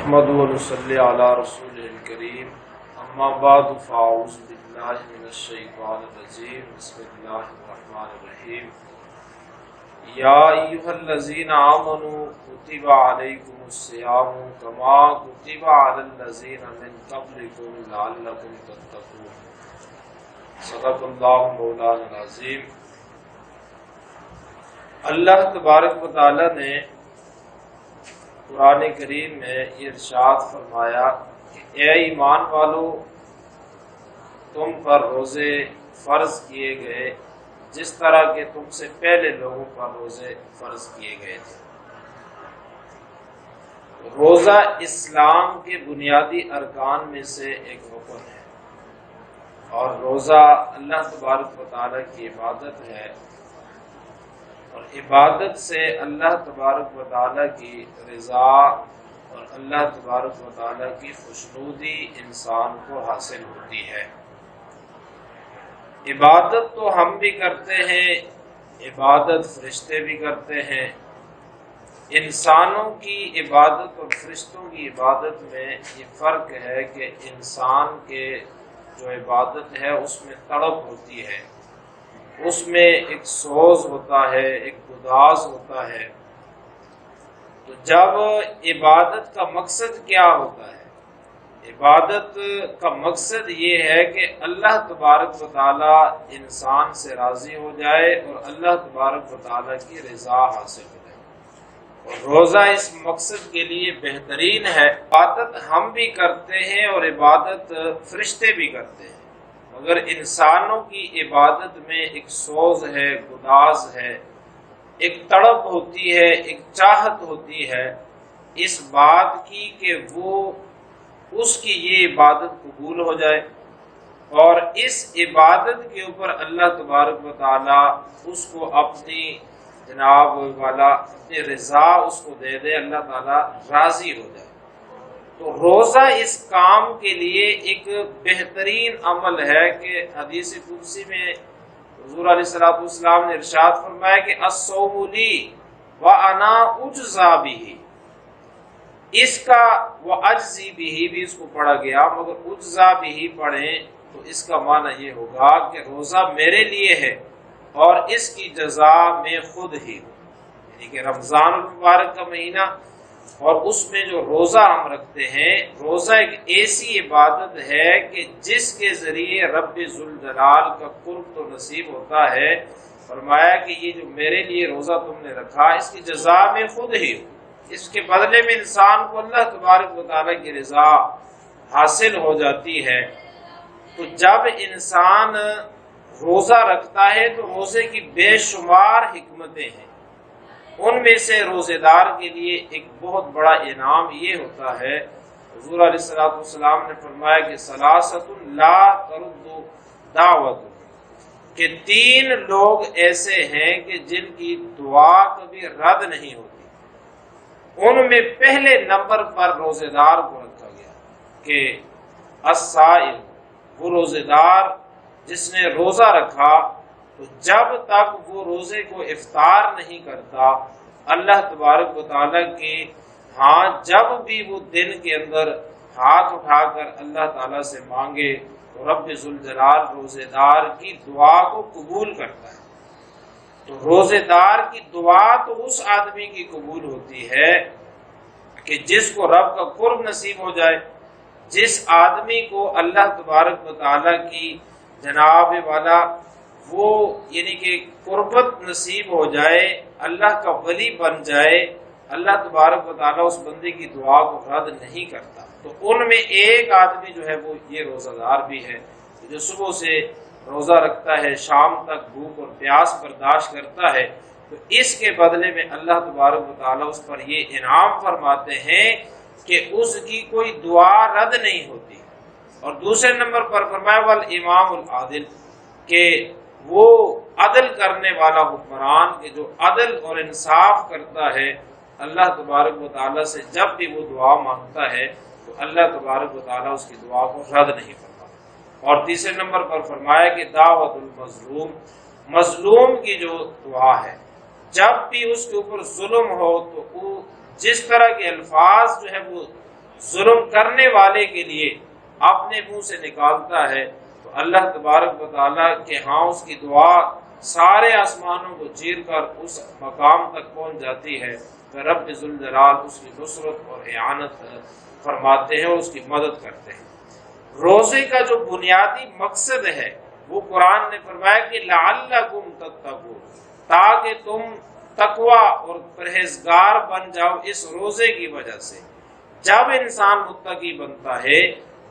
نحمد و نصلی علی رسول الکریم اما بعد فاعوذ باللہ من الشیطان الرجیم بسم اللہ الرحمن الرحیم یا ایھا الذین آمنوا کتب علیکم الصیام کما کتب علی الذین من قبلکم لعلکم تتقون صدق اللہ مولانا العظیم۔ اللہ تبارک و تعالی نے قرآن کریم میں ارشاد فرمایا کہ اے ایمان والو، تم پر روزے فرض کیے گئے جس طرح کہ تم سے پہلے لوگوں پر روزے فرض کیے گئے تھے۔ روزہ اسلام کے بنیادی ارکان میں سے ایک رکن ہے اور روزہ اللہ تبارک و تعالیٰ کی عبادت ہے، اور عبادت سے اللہ تبارک و تعالیٰ کی رضا اور اللہ تبارک و تعالیٰ کی خوشنودی انسان کو حاصل ہوتی ہے۔ عبادت تو ہم بھی کرتے ہیں، عبادت فرشتے بھی کرتے ہیں۔ انسانوں کی عبادت اور فرشتوں کی عبادت میں یہ فرق ہے کہ انسان کے جو عبادت ہے اس میں تڑپ ہوتی ہے، اس میں ایک سوز ہوتا ہے، ایک گداز ہوتا ہے۔ تو جب عبادت کا مقصد کیا ہوتا ہے؟ عبادت کا مقصد یہ ہے کہ اللہ تبارک و تعالیٰ انسان سے راضی ہو جائے اور اللہ تبارک و تعالیٰ کی رضا حاصل ہو جائے، اور روزہ اس مقصد کے لیے بہترین ہے۔ عبادت ہم بھی کرتے ہیں اور عبادت فرشتے بھی کرتے ہیں، مگر انسانوں کی عبادت میں ایک سوز ہے، گداز ہے، ایک تڑپ ہوتی ہے، ایک چاہت ہوتی ہے اس بات کی کہ وہ اس کی یہ عبادت قبول ہو جائے، اور اس عبادت کے اوپر اللہ تبارک و تعالیٰ اس کو اپنی جناب والا اپنی رضا اس کو دے دے، اللہ تعالیٰ راضی ہو جائے۔ تو روزہ اس کام کے لیے ایک بہترین عمل ہے کہ حدیث قدسی میں حضور علیہ الصلوۃ والسلام نے ارشاد فرمایا کہ الصوم لی وانا اجزی بہ، اس کا واجزی بہ بھی اس کو پڑھا گیا، مگر اجزی بہ پڑھیں تو اس کا معنی یہ ہوگا کہ روزہ میرے لیے ہے اور اس کی جزا میں خود ہی ہوں۔ یعنی کہ رمضان المبارک کا مہینہ اور اس میں جو روزہ ہم رکھتے ہیں، روزہ ایک ایسی عبادت ہے کہ جس کے ذریعے رب ذوالجلال کا قرب تو نصیب ہوتا ہے۔ فرمایا کہ یہ جو میرے لیے روزہ تم نے رکھا اس کی جزا میں خود ہی ہوں، اس کے بدلے میں انسان کو اللہ تبارک و تعالیٰ کی رضا حاصل ہو جاتی ہے۔ تو جب انسان روزہ رکھتا ہے تو روزے کی بے شمار حکمتیں ہیں، ان میں سے روزے دار کے لیے ایک بہت بڑا انعام یہ ہوتا ہے، حضور علیہ الصلوۃ والسلام نے فرمایا کہ ثلاثۃ لا ترد دعوت، کہ 3 لوگ ایسے ہیں کہ جن کی دعا کبھی رد نہیں ہوتی۔ ان میں پہلے نمبر پر روزے دار کو رکھا گیا کہ الصائم، وہ روزے دار جس نے روزہ رکھا تو جب تک وہ روزے کو افطار نہیں کرتا، اللہ تبارک و تعالیٰ کے ہاں جب بھی وہ دن کے اندر ہاتھ اٹھا کر اللہ تعالیٰ سے مانگے تو رب ذوالجلال روزے دار کی دعا کو قبول کرتا ہے۔ تو روزے دار کی دعا تو اس آدمی کی قبول ہوتی ہے کہ جس کو رب کا قرب نصیب ہو جائے، جس آدمی کو اللہ تبارک و تعالیٰ کی جناب والا وہ یعنی کہ قربت نصیب ہو جائے، اللہ کا ولی بن جائے، اللہ تبارک و تعالیٰ اس بندے کی دعا کو رد نہیں کرتا۔ تو ان میں ایک آدمی جو ہے وہ یہ روزہ دار بھی ہے جو صبح سے روزہ رکھتا ہے، شام تک بھوک اور پیاس برداشت کرتا ہے، تو اس کے بدلے میں اللہ تبارک و تعالیٰ اس پر یہ انعام فرماتے ہیں کہ اس کی کوئی دعا رد نہیں ہوتی۔ اور دوسرے نمبر پر فرمایا والامام العادل، کہ وہ عدل کرنے والا حکمران کہ جو عدل اور انصاف کرتا ہے، اللہ تبارک و تعالیٰ سے جب بھی وہ دعا مانگتا ہے تو اللہ تبارک و تعالیٰ اس کی دعا کو رد نہیں فرماتا۔ اور تیسرے نمبر پر فرمایا کہ دعوت المظلوم، مظلوم کی جو دعا ہے، جب بھی اس کے اوپر ظلم ہو تو وہ جس طرح کے الفاظ جو ہے وہ ظلم کرنے والے کے لیے اپنے منہ سے نکالتا ہے تو اللہ تبارک و تعالیٰ کے ہاں اس کی دعا سارے آسمانوں کو چیر کر اس مقام تک پہنچ جاتی ہے کہ رب ذوالجلال اس کی نصرت اور اعانت فرماتے ہیں اور اس کی مدد کرتے ہیں۔ روزے کا جو بنیادی مقصد ہے وہ قرآن نے فرمایا کہ لعلکم تتقون، تاکہ تم تقوی اور پرہیزگار بن جاؤ اس روزے کی وجہ سے۔ جب انسان متقی بنتا ہے،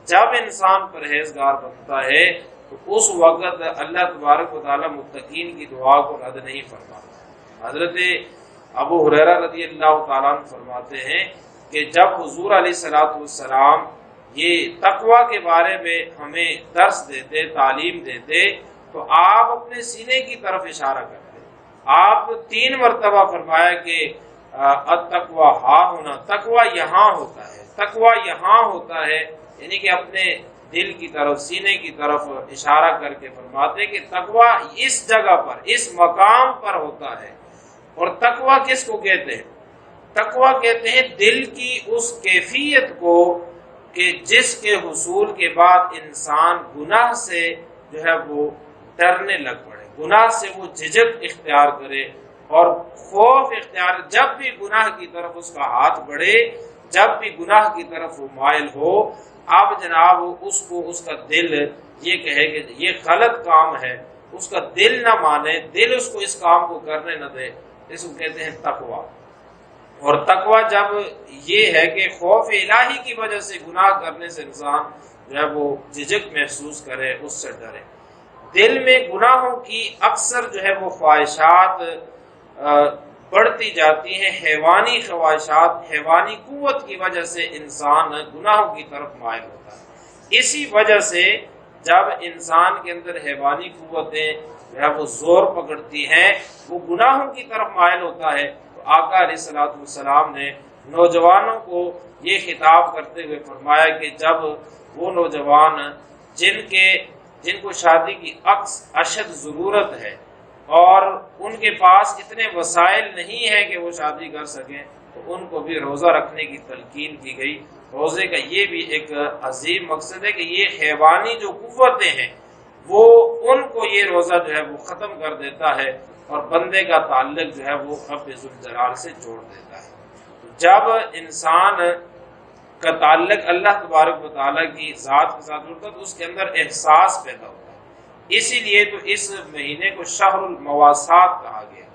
جب انسان پرہیزگار بنتا ہے تو اس وقت اللہ تبارک و تعالیٰ متقین کی دعا کو رد نہیں فرماتا۔ حضرت ابو ہریرہ رضی اللہ تعالیٰ عنہ فرماتے ہیں کہ جب حضور علیہ الصلوۃ والسلام یہ تقوی کے بارے میں ہمیں درس دیتے، تعلیم دیتے، تو آپ اپنے سینے کی طرف اشارہ کرتے۔ آپ 3 مرتبہ فرمایا کہ التقوی ہاں ہونا، تقوی یہاں ہوتا ہے، تقوی یہاں ہوتا ہے، یعنی کہ اپنے دل کی طرف، سینے کی طرف اشارہ کر کے فرماتے کہ تقوی اس جگہ پر، اس مقام پر ہوتا ہے۔ اور تقوی کس کو کہتے ہیں؟ تقوی کہتے ہیں دل کی اس کیفیت کو کہ جس کے حصول کے بعد انسان گناہ سے جو ہے وہ ڈرنے لگ پڑے، گناہ سے وہ جھجک اختیار کرے اور خوف اختیار، جب بھی گناہ کی طرف اس کا ہاتھ بڑھے، جب بھی گناہ کی طرف وہ مائل ہو، اب جناب اس کو اس کا دل یہ کہے کہ یہ غلط کام ہے، اس کا دل نہ مانے، دل اس کو اس کام کو کرنے نہ دے، اس کو کہتے ہیں تقوی۔ اور تقوی جب یہ ہے کہ خوف الہی کی وجہ سے گناہ کرنے سے انسان جو ہے وہ جھجک محسوس کرے، اس سے ڈرے۔ دل میں گناہوں کی اکثر جو ہے وہ خواہشات بڑھتی جاتی ہیں، حیوانی خواہشات، حیوانی قوت کی وجہ سے انسان گناہوں کی طرف مائل ہوتا ہے۔ اسی وجہ سے جب انسان کے اندر حیوانی قوتیں جو ہے وہ زور پکڑتی ہیں، وہ گناہوں کی طرف مائل ہوتا ہے، تو آقا علیہ الصلوۃ والسلام نے نوجوانوں کو یہ خطاب کرتے ہوئے فرمایا کہ جب وہ نوجوان جن کو شادی کی اشد ضرورت ہے اور ان کے پاس اتنے وسائل نہیں ہیں کہ وہ شادی کر سکیں، تو ان کو بھی روزہ رکھنے کی تلقین کی گئی۔ روزے کا یہ بھی ایک عظیم مقصد ہے کہ یہ حیوانی جو قوتیں ہیں وہ ان کو یہ روزہ جو ہے وہ ختم کر دیتا ہے اور بندے کا تعلق جو ہے وہ رب ذوالجلال سے جوڑ دیتا ہے۔ جب انسان کا تعلق اللہ تبارک و تعالیٰ کی ذات کے ساتھ جڑتا ہے تو اس کے اندر احساس پیدا ہوتا ہے۔ اسی لیے تو اس مہینے کو شہر المواسات کہا گیا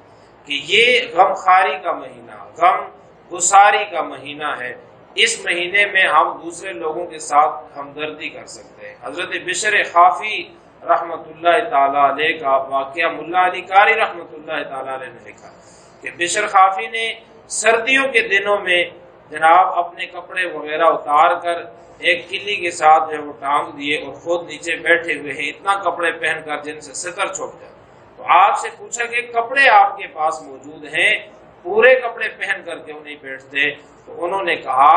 کہ یہ غم خاری کا مہینہ، غم گساری کا مہینہ ہے۔ اس مہینے میں ہم دوسرے لوگوں کے ساتھ ہمدردی کر سکتے ہیں۔ حضرت بشر خافی رحمۃ اللہ تعالیٰ علیہ کا واقعہ ملا علی قاری رحمۃ اللہ تعالیٰ علیہ نے لکھا کہ بشر خافی نے سردیوں کے دنوں میں جناب اپنے کپڑے وغیرہ اتار کر ایک کلی کے ساتھ جو وہ ٹانگ دیے اور خود نیچے بیٹھے ہوئے ہیں، اتنا کپڑے پہن کر جن سے ستر چھپ جائے۔ تو آپ سے پوچھا کہ کپڑے آپ کے پاس موجود ہیں، پورے کپڑے پہن کر کیوں نہیں بیٹھتے؟ تو انہوں نے کہا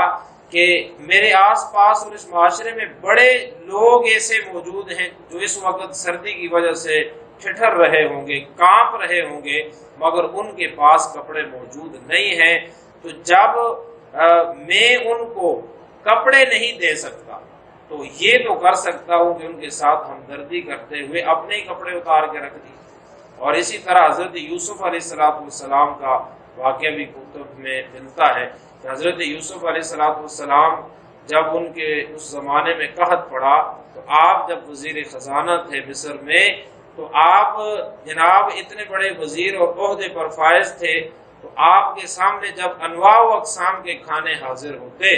کہ میرے آس پاس اور اس معاشرے میں بڑے لوگ ایسے موجود ہیں جو اس وقت سردی کی وجہ سے ٹھٹھر رہے ہوں گے، کانپ رہے ہوں گے، مگر ان کے پاس کپڑے موجود نہیں ہیں۔ تو جب میں ان کو کپڑے نہیں دے سکتا تو یہ تو کر سکتا ہوں کہ ان کے ساتھ ہمدردی کرتے ہوئے اپنے ہی کپڑے اتار کے رکھ دیے۔ اور اسی طرح حضرت یوسف علیہ السلام کا واقعہ بھی کتب میں ملتا ہے کہ حضرت یوسف علیہ السلام جب ان کے اس زمانے میں قحط پڑا تو آپ جب وزیر خزانہ تھے مصر میں، تو آپ جناب اتنے بڑے وزیر اور عہدے پر فائز تھے، تو آپ کے سامنے جب انواع و اقسام کے کھانے حاضر ہوتے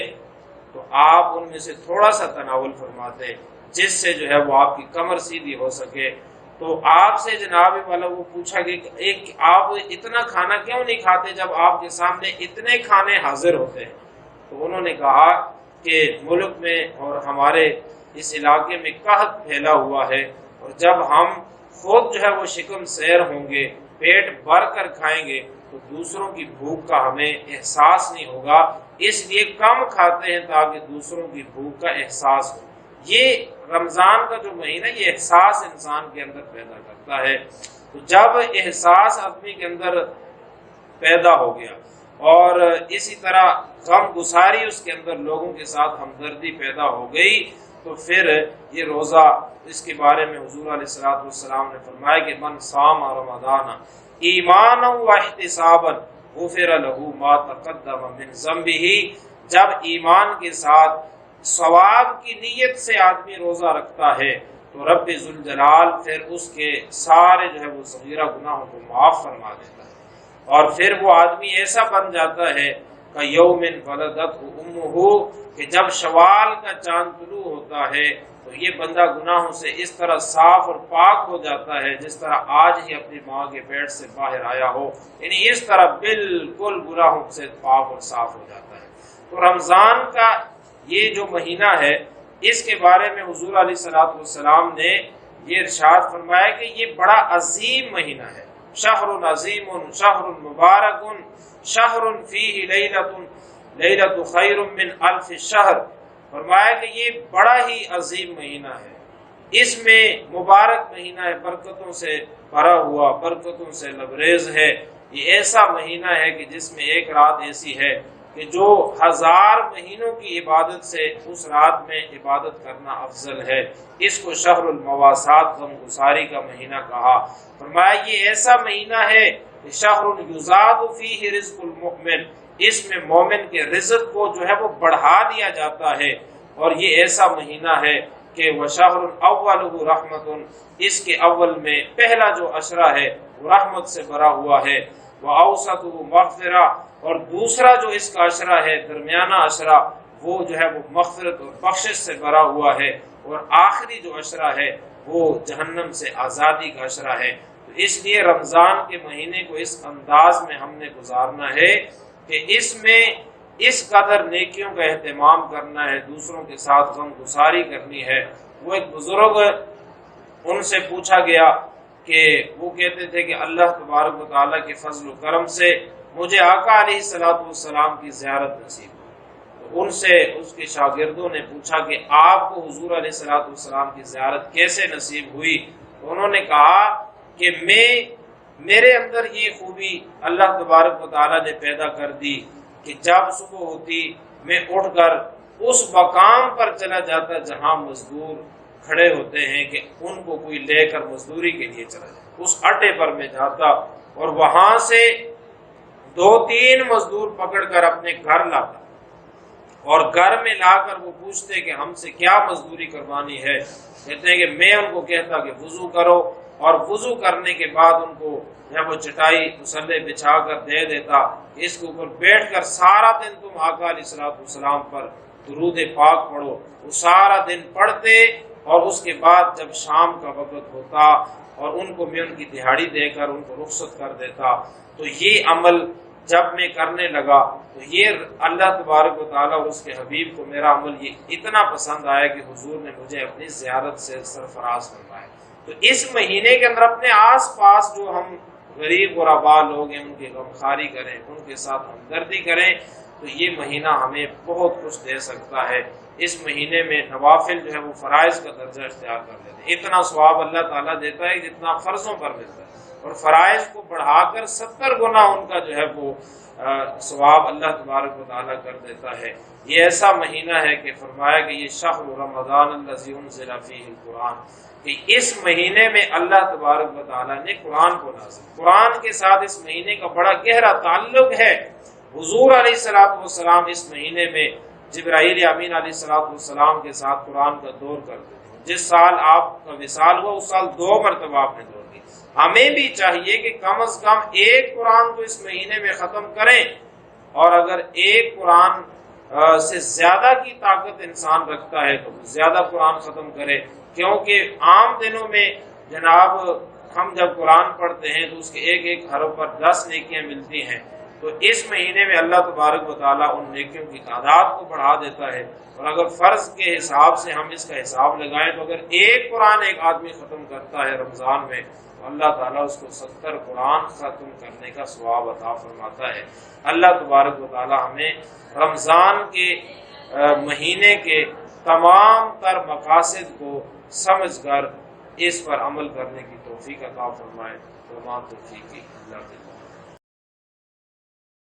تو آپ ان میں سے تھوڑا سا تناول فرماتے جس سے جو ہے وہ آپ کی کمر سیدھی ہو سکے۔ تو آپ سے جناب والا وہ پوچھا کہ آپ اتنا کھانا کیوں نہیں کھاتے جب آپ کے سامنے اتنے کھانے حاضر ہوتے ہیں؟ تو انہوں نے کہا کہ ملک میں اور ہمارے اس علاقے میں قحط پھیلا ہوا ہے، اور جب ہم خود جو ہے وہ شکم سیر ہوں گے، پیٹ بھر کر کھائیں گے تو دوسروں کی بھوک کا ہمیں احساس نہیں ہوگا، اس لیے کم کھاتے ہیں تاکہ دوسروں کی بھوک کا احساس ہو۔ یہ رمضان کا جو مہینہ یہ احساس انسان کے اندر پیدا کرتا ہے۔ تو جب احساس آدمی کے اندر پیدا ہو گیا، اور اسی طرح غم گساری اس کے اندر لوگوں کے ساتھ ہمدردی پیدا ہو گئی، تو پھر یہ روزہ، اس کے بارے میں حضور علیہ الصلوۃ والسلام نے فرمایا کہ من صام رمضان ایمانا واحتسابا غفر له ما تقدم من ذنبه، جب ایمان کے ساتھ ثواب کی نیت سے آدمی روزہ رکھتا ہے تو رب ذوالجلال پھر اس کے سارے جو ہے وہ صغیرہ گناہوں کو معاف فرما دیتا ہے، اور پھر وہ آدمی ایسا بن جاتا ہے کہ یوم ولدتہ امہ، کہ جب شوال کا چاند طلوع ہوتا ہے تو یہ بندہ گناہوں سے اس طرح صاف اور پاک ہو جاتا ہے جس طرح آج ہی اپنی ماں کے پیٹ سے باہر آیا ہو، یعنی اس طرح بالکل گناہوں سے پاک اور صاف ہو جاتا ہے۔ تو رمضان کا یہ جو مہینہ ہے، اس کے بارے میں حضور علیہ الصلوۃ والسلام نے یہ ارشاد فرمایا کہ یہ بڑا عظیم مہینہ ہے، شہر عظیم شہر مبارک شہر فیہ لیلۃ خیر من الف شہر، فرمایا کہ یہ بڑا ہی عظیم مہینہ ہے، اس میں مبارک مہینہ ہے، برکتوں سے بھرا ہوا، برکتوں سے لبریز ہے، یہ ایسا مہینہ ہے کہ جس میں ایک رات ایسی ہے کہ جو 1000 مہینوں کی عبادت سے اس رات میں عبادت کرنا افضل ہے، اس کو شہر المواسات، غم گساری کا مہینہ کہا۔ فرمایا یہ ایسا مہینہ ہے کہ شہر یزاد فیہ رزق المؤمن، اس میں مومن کے رزق کو جو ہے وہ بڑھا دیا جاتا ہے، اور یہ ایسا مہینہ ہے کہ وشہر اولہ رحمت، اس کے اول میں پہلا جو عشرہ ہے وہ رحمت سے بھرا ہوا ہے، واوسطہ مغفرہ، اور دوسرا جو اس کا عشرہ ہے درمیانہ عشرہ وہ جو ہے وہ مغفرت اور بخشش سے بھرا ہوا ہے، اور آخری جو عشرہ ہے وہ جہنم سے آزادی کا عشرہ ہے۔ تو اس لیے رمضان کے مہینے کو اس انداز میں ہم نے گزارنا ہے کہ اس میں اس قدر نیکیوں کا اہتمام کرنا ہے، دوسروں کے ساتھ غم گساری کرنی ہے۔ وہ ایک بزرگ، ان سے پوچھا گیا کہ وہ کہتے تھے کہ اللہ تبارک و تعالیٰ کے فضل و کرم سے مجھے آقا علیہ الصلوۃ والسلام کی زیارت نصیب ہوئی، تو ان سے اس کے شاگردوں نے پوچھا کہ آپ کو حضور علیہ الصلوۃ والسلام کی زیارت کیسے نصیب ہوئی؟ تو انہوں نے کہا کہ میرے اندر یہ خوبی اللہ تبارک و تعالیٰ نے پیدا کر دی کہ جب صبح ہوتی میں اٹھ کر اس مقام پر چلا جاتا جہاں مزدور کھڑے ہوتے ہیں کہ ان کو کوئی لے کر مزدوری کے لیے چلا جائے، اس اڈے پر میں جاتا اور وہاں سے 2-3 مزدور پکڑ کر اپنے گھر لاتا، اور گھر میں لا کر وہ پوچھتے کہ ہم سے کیا مزدوری کروانی ہے؟ کہتے ہیں کہ میں ان کو کہتا کہ وضو کرو، اور وضو کرنے کے بعد ان کو جب وہ چٹائی مصلے بچھا کر دے دیتا، اس کے اوپر بیٹھ کر سارا دن تم آقا علیہ الصلوۃ والسلام پر درود پاک پڑھو۔ وہ سارا دن پڑھتے، اور اس کے بعد جب شام کا وقت ہوتا اور ان کو میں ان کی دہاڑی دے کر ان کو رخصت کر دیتا، تو یہ عمل جب میں کرنے لگا تو یہ اللہ تبارک و تعالیٰ اور اس کے حبیب کو میرا عمل یہ اتنا پسند آیا کہ حضور نے مجھے اپنی زیارت سے سرفراز فرمایا۔ تو اس مہینے کے اندر اپنے آس پاس جو ہم غریب غربا لوگ ہیں ان کی غمخواری کریں، ان کے ساتھ ہمدردی کریں، تو یہ مہینہ ہمیں بہت کچھ دے سکتا ہے۔ اس مہینے میں نوافل جو ہے وہ فرائض کا درجہ اختیار کر لیتے ہیں، اتنا ثواب اللہ تعالیٰ دیتا ہے جتنا فرضوں پر ملتا ہے، اور فرائض کو بڑھا کر 70 گنا ان کا جو ہے وہ ثواب اللہ تبارک و تعالیٰ کر دیتا ہے۔ یہ ایسا مہینہ ہے کہ فرمایا کہ یہ شہر رمضان الذی انزل فیہ القرآن، کہ اس مہینے میں اللہ تبارک و تعالیٰ نے قرآن کو نازل، قرآن کے ساتھ اس مہینے کا بڑا گہرا تعلق ہے۔ حضور علیہ الصلوۃ والسلام اس مہینے میں جبرائیل امین علیہ الصلوۃ والسلام کے ساتھ قرآن کا دور کرتے تھے۔ جس سال آپ کا وصال ہوا اس سال 2 مرتبہ آپ نے دور دی۔ ہمیں بھی چاہیے کہ کم از کم ایک قرآن تو اس مہینے میں ختم کریں، اور اگر ایک قرآن سے زیادہ کی طاقت انسان رکھتا ہے تو زیادہ قرآن ختم کرے، کیونکہ عام دنوں میں جناب ہم جب قرآن پڑھتے ہیں تو اس کے ایک ایک حرف پر 10 نیکیاں ملتی ہیں، تو اس مہینے میں اللہ تبارک و تعالیٰ ان نیکیوں کی تعداد کو بڑھا دیتا ہے۔ اور اگر فرض کے حساب سے ہم اس کا حساب لگائیں تو اگر ایک قرآن ایک آدمی ختم کرتا ہے رمضان میں تو اللہ تعالیٰ اس کو 70 قرآن ختم کرنے کا ثواب عطا فرماتا ہے۔ اللہ تبارک و تعالیٰ ہمیں رمضان کے مہینے کے تمام تر مقاصد کو سمجھ کر اس پر عمل کرنے کی توفیق عطا فرمائے۔ وما توفیقی الا باللہ۔